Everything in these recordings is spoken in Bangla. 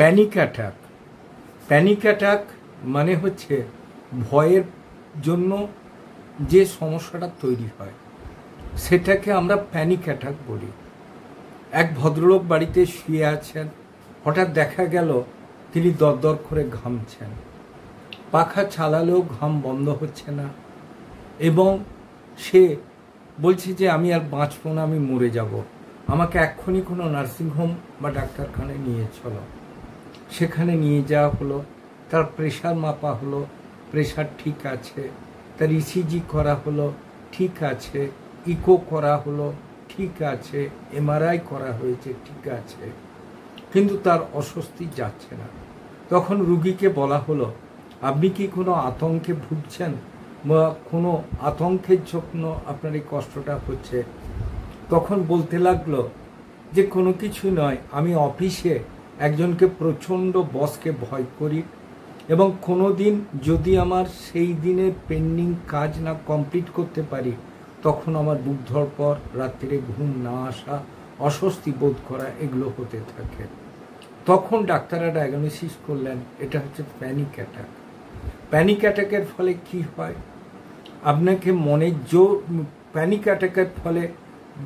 Panic attack. প্যানিক অ্যাটাক মানে হচ্ছে ভয়ের জন্য যে সমস্যাটা তৈরি হয় সেটাকে আমরা প্যানিক অ্যাটাক বলি। এক ভদ্রলোক বাড়িতে শুয়ে আছেন, হঠাৎ দেখা গেল তিনি দরদর করে ঘামছেন, পাখা চালালেও ঘাম বন্ধ হচ্ছে না, এবং সে বলছে যে আমি আর বাঁচব না, আমি মরে যাব, আমাকে এক্ষুনি কোনো নার্সিংহোম বা ডাক্তারখানায় নিয়ে চলো। সেখানে নিয়ে যাওয়া হলো, তার প্রেশার মাপা হলো, প্রেশার ঠিক আছে, তার ইসিজি করা হলো, ঠিক আছে, ইকো করা হলো, ঠিক আছে, এমআরআই করা হয়েছে, ঠিক আছে, কিন্তু তার অস্বস্তি যাচ্ছে না। তখন রুগীকে বলা হলো, আপনি কি কোনো আতঙ্কে ভুগছেন বা কোনো আতঙ্কের জন্য আপনার এই কষ্টটা হচ্ছে? তখন বলতে লাগলো যে কোনো কিছু নয়, আমি অফিসে একজনকে প্রচণ্ড বসকে ভয় করি, এবং কোনো দিন যদি আমার সেই দিনের পেন্ডিং কাজ না কমপ্লিট করতে পারি তখন আমার বুক ধড়ফড়, রাত্রে ঘুম না আসা, অস্বস্তি বোধ করা, এগুলো হতে থাকে। তখন ডাক্তাররা ডায়াগনোসিস করলেন এটা হচ্ছে প্যানিক অ্যাটাক। প্যানিক অ্যাটাকের ফলে কি হয়, আপনাকে মনের জোর, প্যানিক অ্যাটাকের ফলে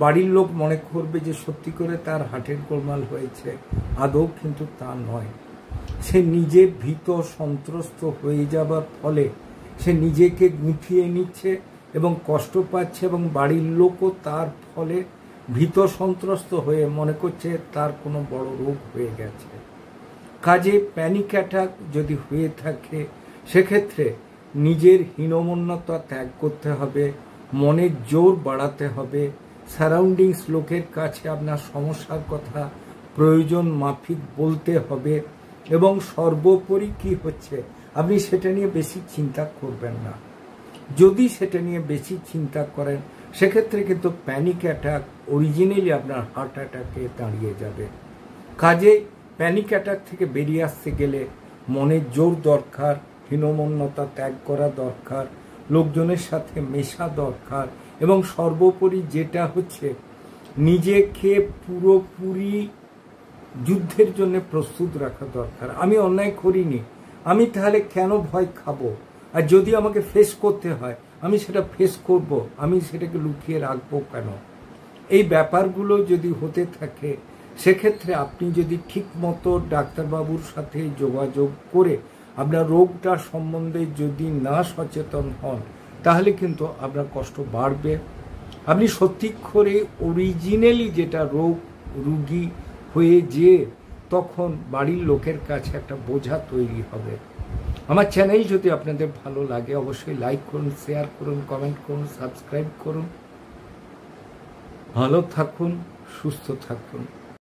বাড়ির লোক মনে করবে যে সত্যি করে তার হার্টের গোলমাল হয়েছে, আদৌ কিন্তু তা নয়। সে নিজে ভীত সন্ত্রস্ত হয়ে যাবার ফলে সে নিজেকে গুটিয়ে নিচ্ছে এবং কষ্ট পাচ্ছে, এবং বাড়ির লোকও তার ফলে ভীত সন্ত্রস্ত হয়ে মনে করছে তার কোনো বড় রোগ হয়ে গেছে। কাজে প্যানিক অ্যাটাক যদি হয়ে থাকে সেক্ষেত্রে নিজের হীনমন্যতা ত্যাগ করতে হবে, মনের জোর বাড়াতে হবে, সারাউন্ডিংস লোকের কাছে আপনার সমস্যার কথা প্রয়োজন মাফিক বলতে হবে, এবং সর্বোপরি কি হচ্ছে আপনি সেটা নিয়ে বেশি চিন্তা করবেন না। যদি সেটা নিয়ে বেশি চিন্তা করেন সেক্ষেত্রে কিন্তু প্যানিক অ্যাটাক অরিজিনালি আপনার হার্ট অ্যাটাকে দাঁড়িয়ে যাবে। কাজে প্যানিক অ্যাটাক থেকে বেরিয়ে আসতে গেলে মনের জোর দরকার, হীনমন্যতা ত্যাগ করা দরকার, লোকজনের সাথে মেশা দরকার, এবং সর্বোপরি যেটা হচ্ছে নিজেকে পুরোপুরি যুদ্ধের জন্য প্রস্তুত রাখা দরকার। আমি অন্যায় করিনি, আমি তাহলে কেন ভয় খাবো? আর যদি আমাকে ফেস করতে হয় আমি সেটা ফেস করব, আমি সেটাকে লুকিয়ে রাখবো কেন? এই ব্যাপারগুলো যদি হতে থাকে সেক্ষেত্রে আপনি যদি ঠিক মতো ডাক্তারবাবুর সাথে যোগাযোগ করে আপনার রোগটা সম্বন্ধে যদি না সচেতন হন তাহলে কিন্তু আপনার কষ্ট বাড়বে। আপনি সত্যি করে অরিজিনালি যেটা রুগী হয়ে যে তখন বাড়ির লোকের কাছে একটা বোঝা তৈরি হবে। আমার চ্যানেল যদি আপনাদের ভালো লাগে অবশ্যই লাইক করুন, শেয়ার করুন, কমেন্ট করুন, সাবস্ক্রাইব করুন। ভালো থাকুন, সুস্থ থাকুন।